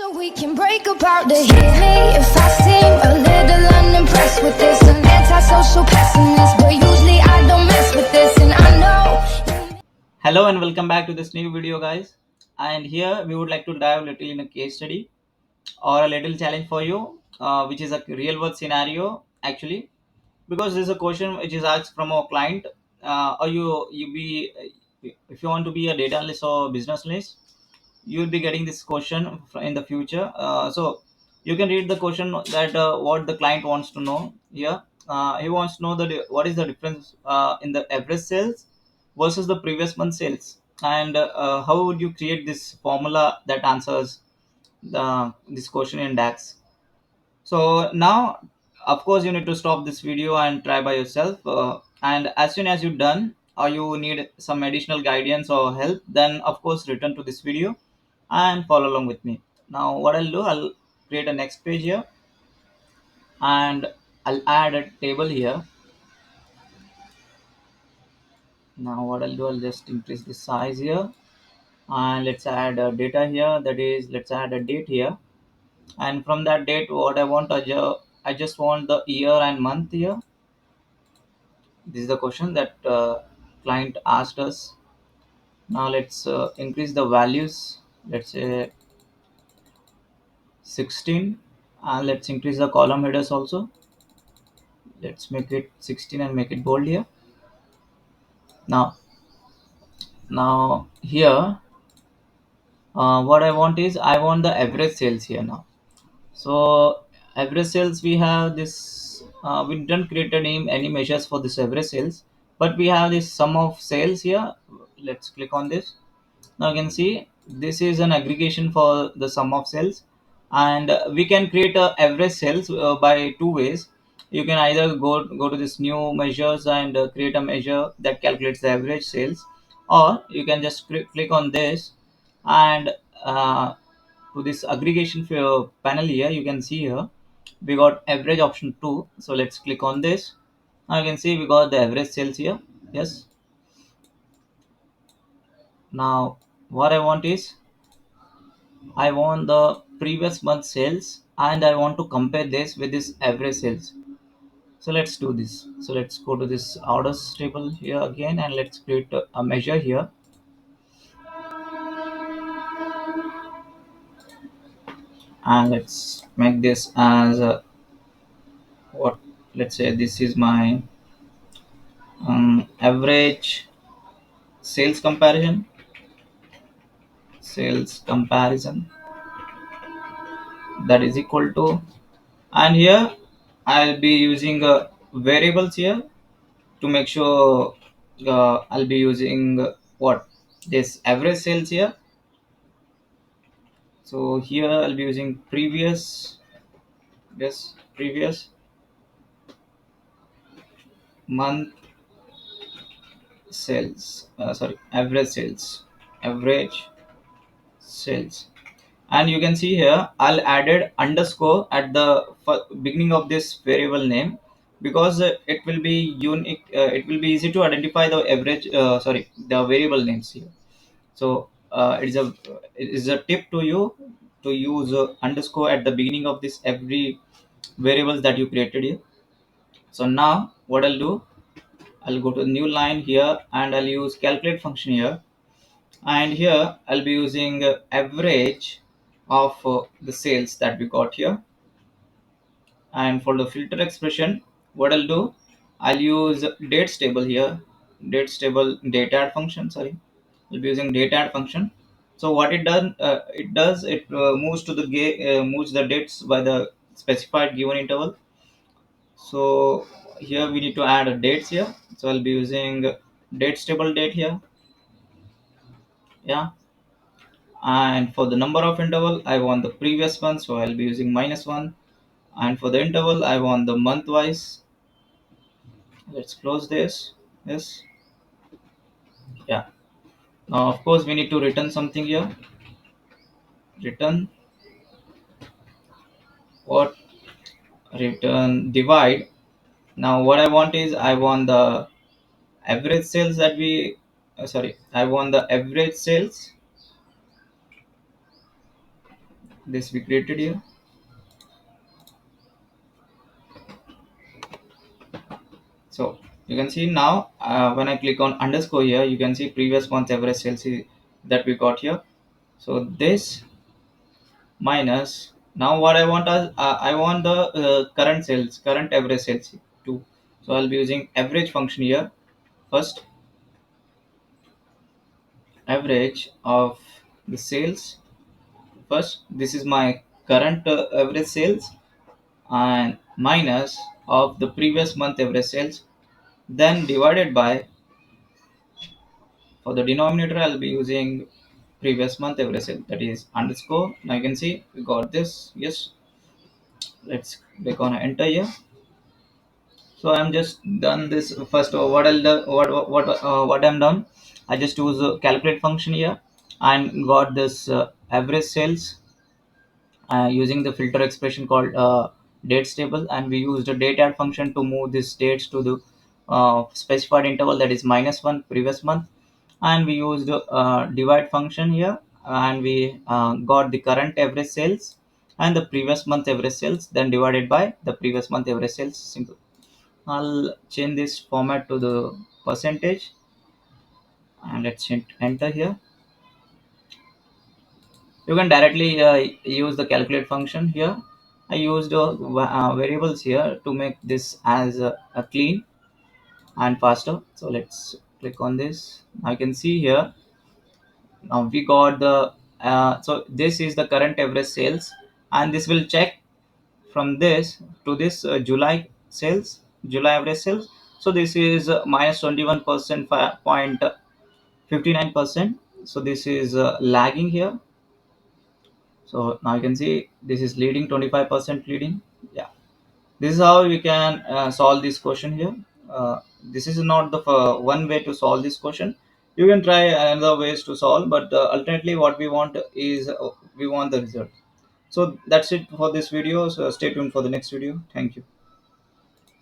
So we can break apart the hit me if I seem a little unimpressed with this. An antisocial pessimist, but usually I don't mess with this, and I know. Hello and welcome back to this new video, guys. And here we would like to dive a little in a case study or a little challenge for you, which is a real world scenario actually, because this is a question which is asked from our client. Or you be if you want to be a data analyst or business analyst, you will be getting this question in the future. So you can read the question that what the client wants to know here. He wants to know what is the difference in the average sales versus the previous month sales, and how would you create this formula that answers this question in DAX. So now, of course, you need to stop this video and try by yourself. And as soon as you're done, or you need some additional guidance or help, then of course return to this video and follow along with me. Now, what I'll do, I'll create a next page here, and I'll add a table here. Now, what I'll do, I'll just increase the size here, and let's add data here. That is, let's add a date here, and from that date, what I want, I just want the year and month here. This is the question that client asked us. Now let's increase the values. Let's say 16, and let's increase the column headers also. Let's make it 16 and make it bold here. Now here, what I want is I want the average sales here now. So average sales, we have this. We didn't create any measures for this average sales, but we have this sum of sales here. Let's click on this. Now you can see this is an aggregation for the sum of cells, and we can create a average cells by two ways. You can either go to this new measures and create a measure that calculates the average sales, or you can just click on this, and to this aggregation panel here, you can see here we got average option 2. So let's click on this. Now you can see we got the average sales here. Yes. Now what I want is I want the previous month sales, and I want to compare this with this average sales. So let's do this. So let's go to this orders table here again, and let's create a measure here, and let's make this as what, let's say this is my average sales comparison that is equal to, and here I'll be using variables here to make sure. I'll be using what, this average sales here. So here I'll be using previous month sales, sorry, average sales, and you can see here I'll added underscore at the beginning of this variable name, because it will be unique. It will be easy to identify the average, the variable names here. So it is a tip to you to use underscore at the beginning of this every variables that you created here. So now what I'll do, I'll go to a new line here, and I'll use calculate function here, and here I'll be using average of the sales that we got here. And for the filter expression, what I'll do, I'll use dates table here, dates table data add function, sorry, I'll be using data add function. So what it moves to the moves the dates by the specified given interval. So here we need to add a dates here, so I'll be using dates table date here. Yeah. And for the number of interval, I want the previous one, so I'll be using -1. And for the interval, I want the month wise. Let's close this. Yes. Yeah. Now of course we need to return something here. Return what? Return divide. Now what I want is I want the average sales that we sorry, I want the average sales this we created here. So you can see now, when I click on underscore here, you can see previous month average sales that we got here. So this minus, now what I want is, I want the current sales, current average sales too. So I'll be using average function here. First, average of the sales. First, this is my current average sales, and minus of the previous month average sales, then divided by, for the denominator I'll be using previous month average sale, that is underscore. Now you can see we got this. Yes, let's click on enter here. So I'm just done this. First, what I'll do, what I'm done, I just use a calculate function here and got this average sales using the filter expression called dates table, and we used a date add function to move these dates to the specified interval, that is -1 previous month, and we used divide function here, and we got the current average sales and the previous month average sales, then divided by the previous month average sales. Simple. I'll change this format to the percentage, and let's hit enter here. You can directly use the calculate function here. I used variables here to make this as a clean and faster. So let's click on this. I can see here, now we got the so this is the current average sales, and this will check from this to this July sales, July average sales. So this is minus 21% 59%. So this is lagging here. So now you can see this is leading, 25% leading. Yeah, this is how we can solve this question here. This is not the one way to solve this question. You can try another ways to solve, but ultimately what we want is we want the result. So that's it for this video. So stay tuned for the next video. Thank you.